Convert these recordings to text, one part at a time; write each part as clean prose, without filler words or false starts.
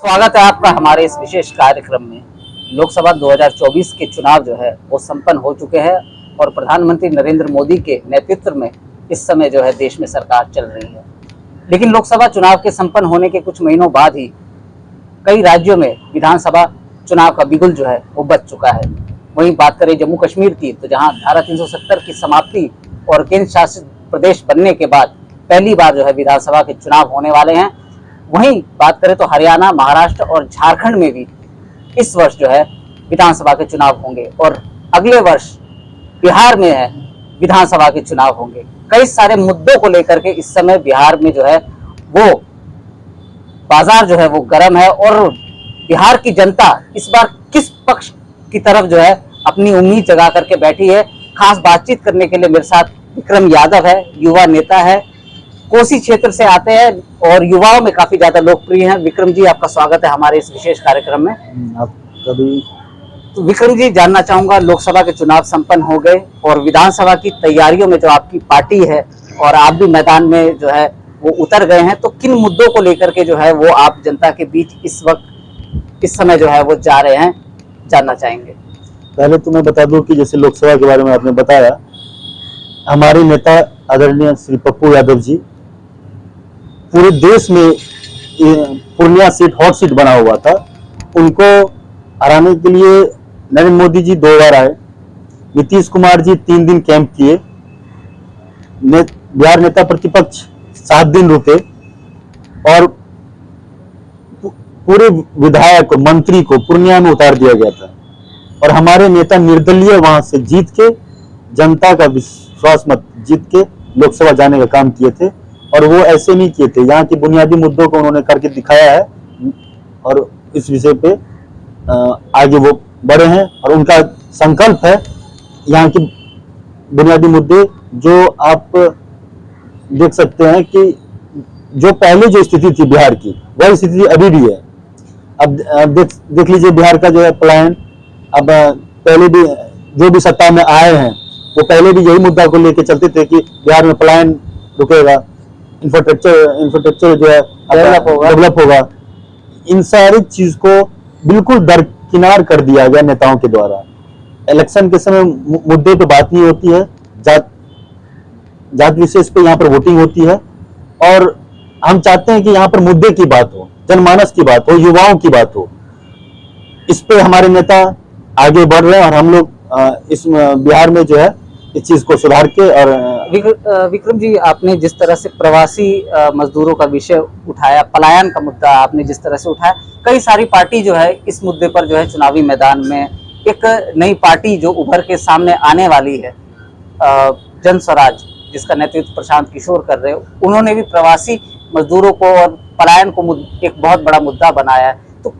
स्वागत है आपका हमारे इस विशेष कार्यक्रम में। लोकसभा 2024 के चुनाव जो है वो संपन्न हो चुके हैं और प्रधानमंत्री नरेंद्र मोदी के नेतृत्व में इस समय जो है देश में सरकार चल रही है। लेकिन लोकसभा चुनाव के संपन्न होने के कुछ महीनों बाद ही कई राज्यों में विधानसभा चुनाव का बिगुल जो है वो बज चुका है। वहीं बात करें जम्मू कश्मीर की, तो जहां धारा 370 की समाप्ति और केंद्र शासित प्रदेश बनने के बाद पहली बार जो है विधानसभा के चुनाव होने वाले हैं। वहीं बात करें तो हरियाणा, महाराष्ट्र और झारखंड में भी इस वर्ष जो है विधानसभा के चुनाव होंगे और अगले वर्ष बिहार में है विधानसभा के चुनाव होंगे। कई सारे मुद्दों को लेकर के इस समय बिहार में जो है वो बाजार जो है वो गर्म है और बिहार की जनता इस बार किस पक्ष की तरफ जो है अपनी उम्मीद जगा करके बैठी है। खास बातचीत करने के लिए मेरे साथ विक्रम यादव है, युवा नेता है, कोसी क्षेत्र से आते हैं और युवाओं में काफी ज्यादा लोकप्रिय हैं। विक्रम जी, आपका स्वागत है हमारे इस विशेष कार्यक्रम में। आप कभी तो विक्रम जी, जानना चाहूंगा, लोकसभा के चुनाव संपन्न हो गए और विधानसभा की तैयारियों में जो आपकी पार्टी है और आप भी मैदान में जो है वो उतर गए हैं, तो किन मुद्दों को लेकर के जो है वो आप जनता के बीच इस समय जो है वो जा रहे हैं, जानना चाहेंगे। पहले तो मैं बता दूं कि जैसे लोकसभा के बारे में आपने बताया, हमारे नेता आदरणीय श्री पप्पू यादव जी पूरे देश में पूर्णिया सीट हॉट सीट बना हुआ था, उनको हराने के लिए नरेंद्र मोदी जी 2 बार आए, नीतीश कुमार जी 3 दिन कैंप किए, बिहार नेता प्रतिपक्ष 7 दिन रुके और पूरे विधायक को, मंत्री को पूर्णिया में उतार दिया गया था। और हमारे नेता निर्दलीय वहां से जीत के, जनता का विश्वास मत जीत के लोकसभा जाने का काम किए थे। और वो ऐसे नहीं किए थे, यहाँ की बुनियादी मुद्दों को उन्होंने करके दिखाया है और इस विषय पे आगे वो बढ़े हैं और उनका संकल्प है यहाँ की बुनियादी मुद्दे जो आप देख सकते हैं कि जो पहले जो स्थिति थी बिहार की, वही स्थिति अभी भी है। अब देख लीजिए बिहार का जो है पलायन। अब पहले भी जो भी सत्ता में आए हैं वो पहले भी यही मुद्दा को लेकर चलते थे कि बिहार में पलायन रुकेगा, इंफ्रास्ट्रक्चर जो है डेवलप होगा। इन सारी चीज को बिल्कुल दरकिनार कर दिया गया नेताओं के द्वारा। इलेक्शन के समय मुद्दे पे बात नहीं होती है, जात विशेष पे यहाँ पर वोटिंग होती है और हम चाहते हैं कि यहाँ पर मुद्दे की बात हो, जनमानस की बात हो, युवाओं की बात हो। इस पे हमारे नेता आगे बढ़ रहे हैं और हम लोग इस बिहार में जो है इस चीज को सुधार के। और विक्रम जी, आपने जिस तरह से प्रवासी मजदूरों का विषय उठाया, पलायन का मुद्दा आपने जिस तरह से उठाया, कई सारी पार्टी जो है इस मुद्दे पर जो है चुनावी मैदान में एक नई पार्टी जो उभर के सामने आने वाली है, जन स्वराज, जिसका नेतृत्व प्रशांत किशोर कर रहे हो, उन्होंने भी प्रवासी मजदूरों को और पलायन को एक बहुत बड़ा मुद्दा बनाया है। तो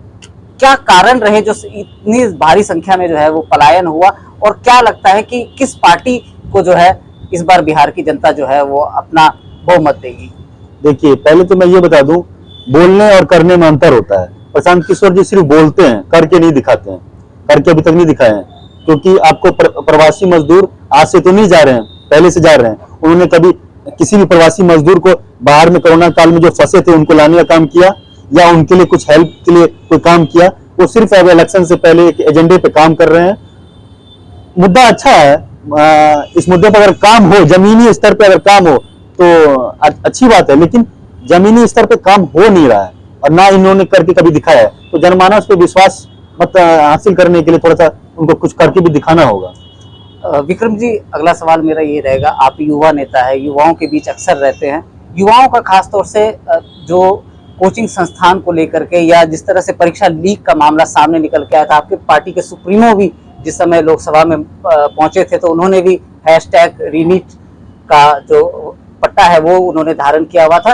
क्या कारण रहे जो इतनी भारी संख्या में जो है वो पलायन हुआ और क्या लगता है कि किस पार्टी को जो है इस बार बिहार की जनता जो है वो अपना बहुमत देगी? देखिए, पहले तो मैं ये बता दूं, बोलने और करने में अंतर होता है। प्रशांत किशोर जी सिर्फ बोलते हैं, करके नहीं दिखाते हैं, करके अभी तक नहीं दिखाए हैं। क्योंकि आपको प्रवासी मजदूर आज से तो नहीं जा रहे हैं, पहले से जा रहे हैं। उन्होंने कभी किसी भी प्रवासी मजदूर को बाहर में कोरोना काल में जो फंसे थे उनको लाने का काम किया या उनके लिए कुछ हेल्प के लिए कोई काम किया? वो सिर्फ अब इलेक्शन से पहले एक एजेंडे पे काम कर रहे हैं। मुद्दा अच्छा है, इस मुद्दे पर अगर काम हो, जमीनी स्तर पे अगर काम हो तो अच्छी बात है, लेकिन जमीनी स्तर पे काम हो नहीं रहा है और ना इन्होंने करके कभी दिखाया है। तो जनमानस पे विश्वास मत हासिल करने के लिए थोड़ा सा उनको कुछ करके भी दिखाना होगा। विक्रम जी, अगला सवाल मेरा ये रहेगा, आप युवा नेता है, युवाओं के बीच अक्सर रहते हैं, युवाओं का खासतौर से जो कोचिंग संस्थान को लेकर के या जिस तरह से परीक्षा लीक का मामला सामने निकल के आया था, आपके पार्टी के सुप्रीमो भी जिस समय लोकसभा में पहुंचे थे तो उन्होंने भी #रीनीट का जो पट्टा है वो उन्होंने धारण किया हुआ था।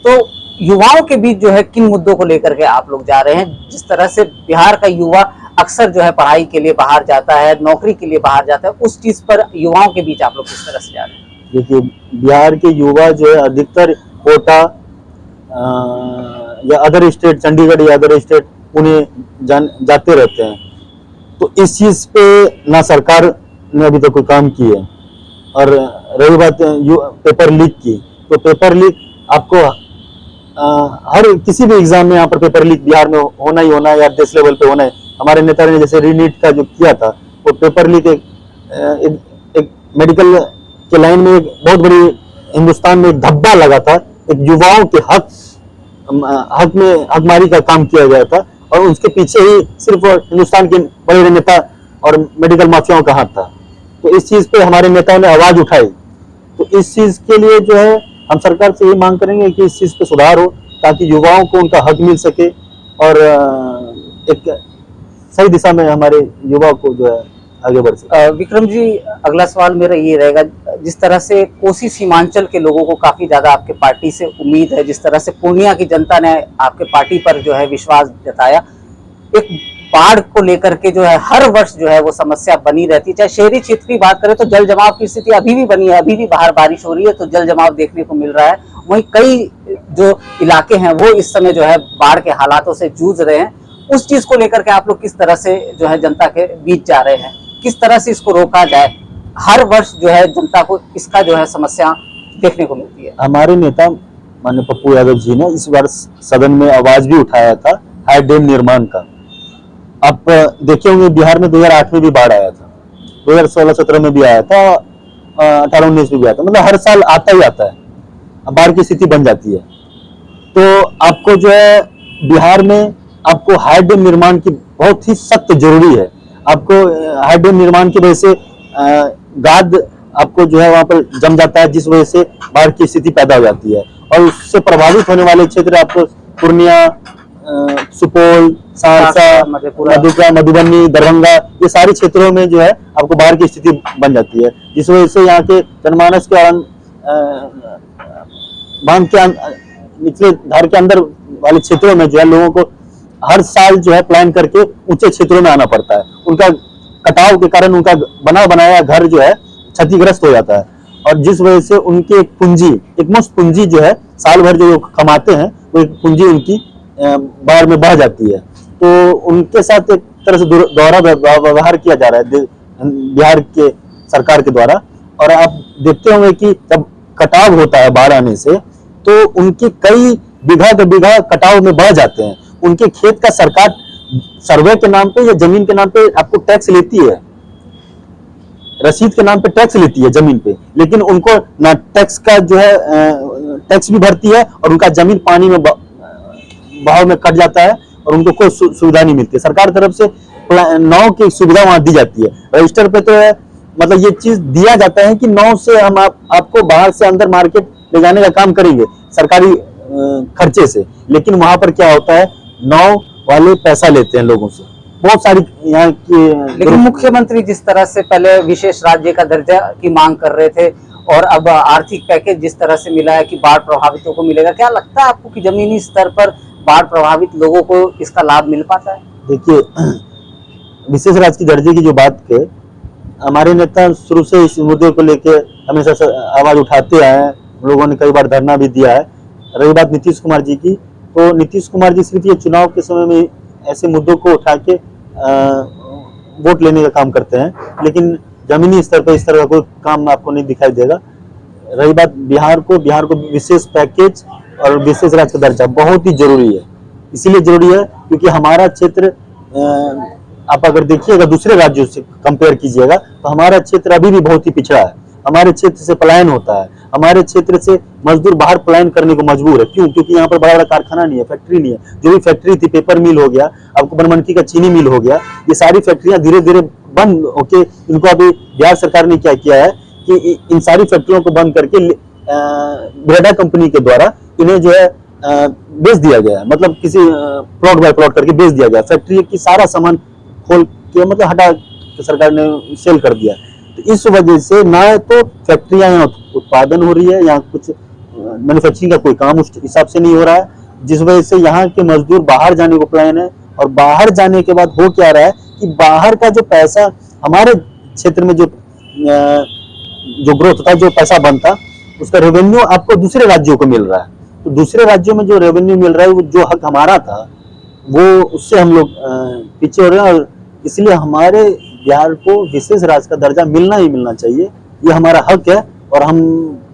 तो युवाओं के बीच जो है किन मुद्दों को लेकर के आप लोग जा रहे हैं? जिस तरह से बिहार का युवा अक्सर जो है पढ़ाई के लिए बाहर जाता है, नौकरी के लिए बाहर जाता है, उस चीज पर युवाओं के बीच आप लोग किस तरह से जा रहे हैं? देखिए, बिहार के युवा जो है अधिकतर कोटा या अदर स्टेट, चंडीगढ़ या अदर स्टेट, उन्हें जाते रहते हैं। तो इस चीज पे ना सरकार ने अभी तक कोई काम की है। और रही बात पेपर लीक की, तो पेपर लीक आपको हर किसी भी एग्जाम में यहाँ पर पेपर लीक बिहार में होना ही होना है या देश लेवल पे होना है। हमारे नेता ने जैसे रीनीट का जो किया था, वो पेपर लीक एक मेडिकल के लाइन में एक बहुत बड़ी हिंदुस्तान में एक धब्बा लगा था, एक युवाओं के हक में हकमारी का काम किया गया था, और उसके पीछे ही सिर्फ हिंदुस्तान के बड़े बड़े नेता और मेडिकल माफियाओं का हाथ था। तो इस चीज पे हमारे नेताओं ने आवाज उठाई। तो इस चीज के लिए जो है हम सरकार से ये मांग करेंगे कि इस चीज पे सुधार हो, ताकि युवाओं को उनका हक मिल सके और एक सही दिशा में हमारे युवाओं को जो है आगे बढ़ सके। विक्रम जी, अगला सवाल मेरा ये रहेगा, जिस तरह से कोसी सीमांचल के लोगों को काफी ज्यादा आपके पार्टी से उम्मीद है, जिस तरह से पूर्णिया की जनता ने आपके पार्टी पर जो है विश्वास जताया, एक बाढ़ को लेकर के जो है हर वर्ष जो है वो समस्या बनी रहती है। चाहे शहरी क्षेत्र की बात करें तो जल जमाव की स्थिति अभी भी बनी है, अभी भी बाहर बारिश हो रही है तो जल जमाव देखने को मिल रहा है। वहीं कई जो इलाके हैं वो इस समय जो है बाढ़ के हालातों से जूझ रहे हैं। उस चीज को लेकर के आप लोग किस तरह से जो है जनता के बीच जा रहे हैं, किस तरह से इसको रोका जाए? हर वर्ष जो है जनता को इसका जो है समस्या देखने को मिलती है। हमारे नेता माननीय पप्पू यादव जी ने इस बार सदन में आवाज भी उठाया था हाई डैम निर्माण का। आप देखे होंगे बिहार में 2008 में भी बाढ़ आया था, 2016-17 में भी आया था, 18-19 में भी आया था, मतलब हर साल आता ही आता है, बाढ़ की स्थिति बन जाती है। तो आपको जो है बिहार में आपको हाई डैम निर्माण की बहुत ही सख्त जरूरी है। आपको हाई डैम निर्माण की वजह से गाद आपको जो है वहां पर जम जाता है, जिस वजह से बाढ़ की स्थिति पैदा हो जाती है, और उससे प्रभावित होने वाले क्षेत्र आपको पूर्णिया, सुपौल, सहरसा, मधेपुरा, मधुबनी, दरभंगा, ये सारे क्षेत्रों में जो है आपको बाढ़ की स्थिति बन जाती है, जिस वजह से यहाँ के जनमानस के बांध के निचले धार के अंदर वाले क्षेत्रों में जो है लोगों को हर साल जो है प्लान करके ऊंचे क्षेत्रों में आना पड़ता है। उनका कटाव के कारण उनका बना बनाया घर जो है क्षतिग्रस्त हो जाता है, और जिस वजह से उनकी एक पूंजी, एक मुश्त पूंजी जो है साल भर जो कमाते हैं, वो एक पूंजी उनकी बाढ़ में बह जाती है। तो उनके साथ एक तरह से दोहरा व्यवहार किया जा रहा है बिहार के सरकार के द्वारा। और आप देखते होंगे कि जब कटाव होता है बाढ़ आने से, तो उनके कई बीघा के बीघा कटाव में बह जाते हैं। उनके खेत का सरकार सर्वे के नाम पे या जमीन के नाम पे आपको टैक्स लेती है, रसीद के नाम पे टैक्स लेती है जमीन पे, लेकिन उनको ना टैक्स का जो है टैक्स भी भरती है, और उनका जमीन पानी में बहाव में कट जाता है, और उनको कोई सुविधा नहीं मिलती। सरकार तरफ से नाव की सुविधा वहां दी जाती है, रजिस्टर पे तो है, मतलब ये चीज दिया जाता है कि नाव से हम आपको बाहर से अंदर मार्केट ले जाने का काम करेंगे सरकारी खर्चे से, लेकिन वहां पर क्या होता है, नाव वाले पैसा लेते हैं लोगों से। बहुत सारी यहाँ की, लेकिन मुख्यमंत्री जिस तरह से पहले विशेष राज्य का दर्जा की मांग कर रहे थे, और अब आर्थिक पैकेज जिस तरह से मिला है कि बाढ़ प्रभावितों को मिलेगा, क्या लगता है आपको कि जमीनी स्तर पर बाढ़ प्रभावित लोगों को इसका लाभ मिल पाता है? देखिए, विशेष राज्य की दर्जे की जो बात है, हमारे नेता शुरू से इस मुद्दे को लेकर हमेशा आवाज उठाते आए हैं, लोगों ने कई बार धरना भी दिया है। रही बात नीतीश कुमार जी की, तो नीतीश कुमार जी सिर्फ ये चुनाव के समय में ऐसे मुद्दों को उठा के वोट लेने का काम करते हैं, लेकिन जमीनी स्तर पर इस तरह का कोई काम आपको नहीं दिखाई देगा। रही बात बिहार को विशेष पैकेज और विशेष राज्य का दर्जा बहुत ही जरूरी है। इसीलिए जरूरी है क्योंकि हमारा क्षेत्र, आप अगर देखिएगा दूसरे राज्यों से कंपेयर कीजिएगा, तो हमारा क्षेत्र अभी भी बहुत ही पिछड़ा है। हमारे क्षेत्र से पलायन होता है, हमारे क्षेत्र से मजदूर बाहर पलायन करने को मजबूर है। क्यों? क्योंकि यहाँ पर बड़ा बड़ा कारखाना नहीं है, फैक्ट्री नहीं है। जो भी फैक्ट्री थी, पेपर मिल हो गया, आपको बनमनखी का चीनी मिल हो गया, ये सारी फैक्ट्रियां धीरे धीरे बंद होके, इनको अभी बिहार सरकार ने क्या किया है कि इन सारी फैक्ट्रियों को बंद करके ब्रेडा कंपनी के द्वारा इन्हें जो है बेच दिया गया है, मतलब किसी प्लॉट बाय प्लॉट करके बेच दिया गया। फैक्ट्री की सारा सामान खोल के मतलब हटा के सरकार ने सेल कर दिया। तो इस वजह से ना तो फैक्ट्रियां यहाँ उत्पादन हो रही है, यहाँ कुछ मैन्युफैक्चरिंग का कोई काम उस हिसाब से नहीं हो रहा है, जिस वजह से यहाँ के मजदूर बाहर जाने को प्लान है। और बाहर जाने के बाद हो क्या रहा है कि बाहर का जो पैसा हमारे क्षेत्र में जो ग्रोथ था, जो पैसा बनता, उसका रेवेन्यू आपको दूसरे राज्यों को मिल रहा है। तो दूसरे राज्यों में जो रेवेन्यू मिल रहा है, वो जो हक हमारा था, वो उससे हम लोग पीछे हो रहे हैं। और इसलिए हमारे बिहार को विशेष राज्य का दर्जा मिलना ही मिलना चाहिए, ये हमारा हक है। और हम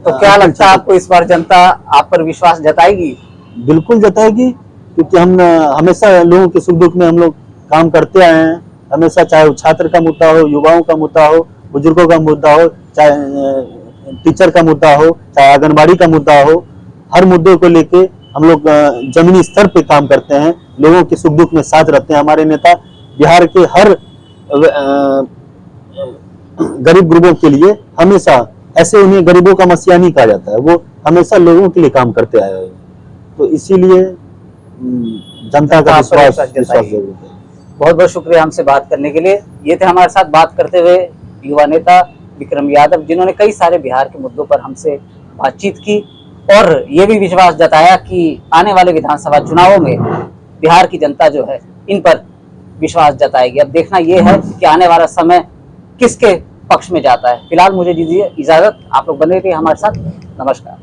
तो क्या लगता है आपको इस बार जनता आप पर विश्वास जताएगी? बिल्कुल जताएगी, क्योंकि हम हमेशा लोगों के सुख दुख में हम लोग काम करते आए हैं। हमेशा, चाहे वो छात्र का मुद्दा हो, युवाओं का मुद्दा हो, बुजुर्गों का मुद्दा हो, चाहे टीचर का मुद्दा हो, चाहे आंगनबाड़ी का मुद्दा हो, हर मुद्दे को लेके हम लोग जमीनी स्तर पे काम करते हैं, लोगों के सुख दुख में साथ रहते हैं। हमारे नेता बिहार के हर गरीब गुरबों के लिए हमेशा, ऐसे उन्हें गरीबों का मसीहा नहीं कहा जाता है, वो हमेशा लोगों के लिए काम करते आए हैं। तो इसीलिए जनता का विश्वास जरूर है। बहुत बहुत शुक्रिया हमसे बात करने के लिए। ये थे हमारे साथ बात करते हुए युवा नेता विक्रम यादव, जिन्होंने कई सारे बिहार के मुद्दों पर हमसे बातचीत की और ये भी विश्वास जताया कि आने वाले विधानसभा चुनावों में बिहार की जनता जो है इन पर विश्वास जताएगी। अब देखना ये है कि आने वाला समय किसके पक्ष में जाता है। फिलहाल मुझे दीजिए इजाजत, आप लोग बने रहिए हमारे साथ। नमस्कार।